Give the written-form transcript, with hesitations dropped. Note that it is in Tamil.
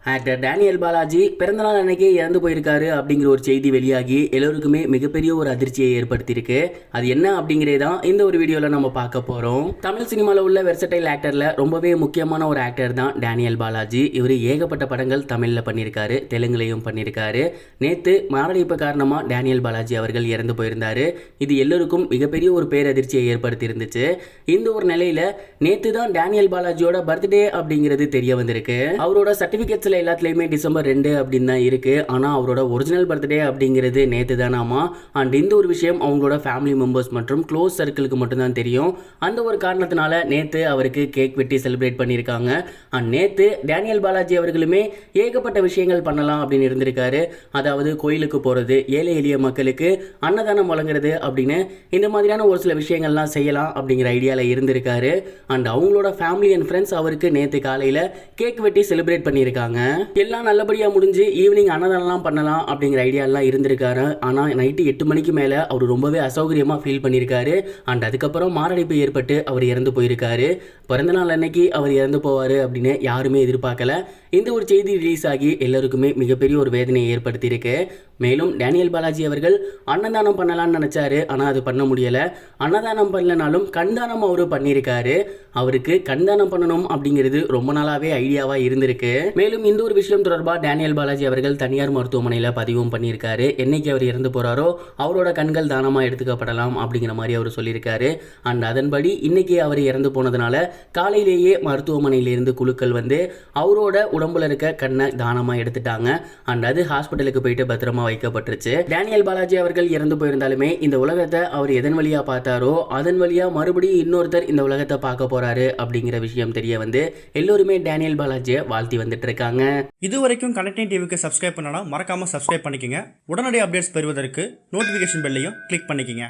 ஆக்டர் டேனியல் பாலாஜி பிறந்தநாள் அன்னைக்கே இறந்து போயிருக்காரு அப்படிங்கிற ஒரு செய்தி வெளியாகி எல்லோருக்குமே மிகப்பெரிய ஒரு அதிர்ச்சியை ஏற்படுத்தியிருக்கு. அது என்ன அப்படிங்கிறதான் இந்த ஒரு வீடியோவில் நம்ம பார்க்க போகிறோம். தமிழ் சினிமாவில் உள்ள வெர்சடைல் ஆக்டரில் ரொம்பவே முக்கியமான ஒரு ஆக்டர் தான் டேனியல் பாலாஜி. இவர் ஏகப்பட்ட படங்கள் தமிழில் பண்ணியிருக்காரு, தெலுங்குலையும் பண்ணியிருக்காரு. நேற்று மாரடைப்பு காரணமாக டேனியல் பாலாஜி அவர்கள் இறந்து போயிருந்தார். இது எல்லோருக்கும் மிகப்பெரிய ஒரு பேரதிர்ச்சியை ஏற்படுத்தி இருந்துச்சு. இந்த ஒரு நிலையில் நேற்று தான் டேனியல் பாலாஜியோட பர்த்டே அப்படிங்கிறது தெரிய வந்திருக்கு. அவரோட சர்டிஃபிகேட்ஸ் எல்லாத்துலயுமே டிசம்பர் 2 அப்படின்னு தான் இருக்கு. ஆனா அவரோட ஒரிஜினல் பர்த்டே அப்படிங்கிறது நேத்து தானாமா. அண்ட் இந்த ஒரு விஷயம் அவங்களோட ஃபேமிலி மெம்பர்ஸ் மற்றும் க்ளோஸ் சர்க்கிளுக்கு மட்டும்தான் தெரியும். அந்த ஒரு காரணத்தினால நேத்து அவருக்கு கேக் வெட்டி செலிப்ரேட் பண்ணியிருக்காங்க. அண்ட் நேத்து டேனியல் பாலாஜி அவர்களுமே ஏகப்பட்ட விஷயங்கள் பண்ணலாம் அப்படின்னு இருந்திருக்காரு. அதாவது கோயிலுக்கு போறது, ஏழை எளிய மக்களுக்கு அன்னதானம் வழங்குறது அப்படின்னு இந்த மாதிரியான ஒரு சில விஷயங்கள்லாம் செய்யலாம் அப்படிங்கிற ஐடியால இருந்திருக்காரு. அண்ட் அவங்களோட ஃபேமிலி அண்ட் ஃப்ரெண்ட்ஸ் அவருக்கு நேத்து காலையில கேக் வெட்டி செலிப்ரேட் பண்ணியிருக்காங்க. எல்லாம் நல்லபடியா முடிஞ்சு ஈவினிங் அன்னதானம் பண்ணலாம் அப்படிங்கிற ஐடியா எல்லாம் இருந்திருக்காரு. ஆனா நைட்டு 8 மணிக்கு மேல அவர் ரொம்பவே அசௌகரியமா ஃபீல் பண்ணியிருக்காரு. அண்ட் அதுக்கப்புறம் மாரடைப்பு ஏற்பட்டு அவர் இறந்து போயிருக்காரு. பிறந்த நாள் அன்னைக்கு அவர் இறந்து போவாரு அப்படின்னு யாருமே எதிர்பார்க்கல. இந்த ஒரு செய்தி ரிலீஸ் ஆகி எல்லாருக்குமே மிகப்பெரிய ஒரு வேதனையை ஏற்படுத்தி இருக்கு. மேலும் டேனியல் பாலாஜி அவர்கள் அன்னதானம் பண்ணலாம்னு நினைச்சாரு, ஆனா அது பண்ண முடியல. அன்னதானம் பண்ணலனாலும் கண்தானம் அவரு பண்ணியிருக்காரு. அவருக்கு கண்தானம் பண்ணணும் அப்படிங்கிறது ரொம்ப நாளாவே ஐடியாவா இருந்திருக்கு. மேலும் இந்த ஒரு விஷயம் தொடர்பாக டேனியல் பாலாஜி அவர்கள் தனியார் மருத்துவமனையில் பதிவும் பண்ணியிருக்காரு. என்னைக்கு அவர் இறந்து போறாரோ அவரோட கண்கள் தானமாக எடுத்துக்கப்படலாம் அப்படிங்கிற மாதிரி அவர் சொல்லியிருக்காரு. அண்ட் அதன்படி இன்னைக்கு அவர் இறந்து போனதுனால காலையிலேயே மருத்துவமனையிலிருந்து குழுக்கள் வந்து அவரோட உடம்புல இருக்க கண்ணை தானமாக எடுத்துட்டாங்க. அண்ட் அது ஹாஸ்பிட்டலுக்கு போயிட்டு பத்திரமா வைக்கப்பட்டுருச்சு. டேனியல் பாலாஜி அவர்கள் இறந்து போயிருந்தாலுமே இந்த உலகத்தை அவர் எதன் வழியா பார்த்தாரோ அதன் வழியா மறுபடியும் இன்னொருத்தர் இந்த உலகத்தை பார்க்க போறாரு அப்படிங்கிற விஷயம் தெரிய வந்து எல்லோருமே டேனியல் பாலாஜியை வாழ்த்தி வந்துட்டு இருக்காங்க. இதுவரைக்கும் கனெக்டிங் டிவிக்கு சப்ஸ்கிரைப் பண்ணனா மறக்காம சப்ஸ்கிரைப் பண்ணிக்கங்க. உடனடி அப்டேட்ஸ் பெறுவதற்கு நோட்டிஃபிகேஷன் பெல்லையும் கிளிக் பண்ணிக்கங்க.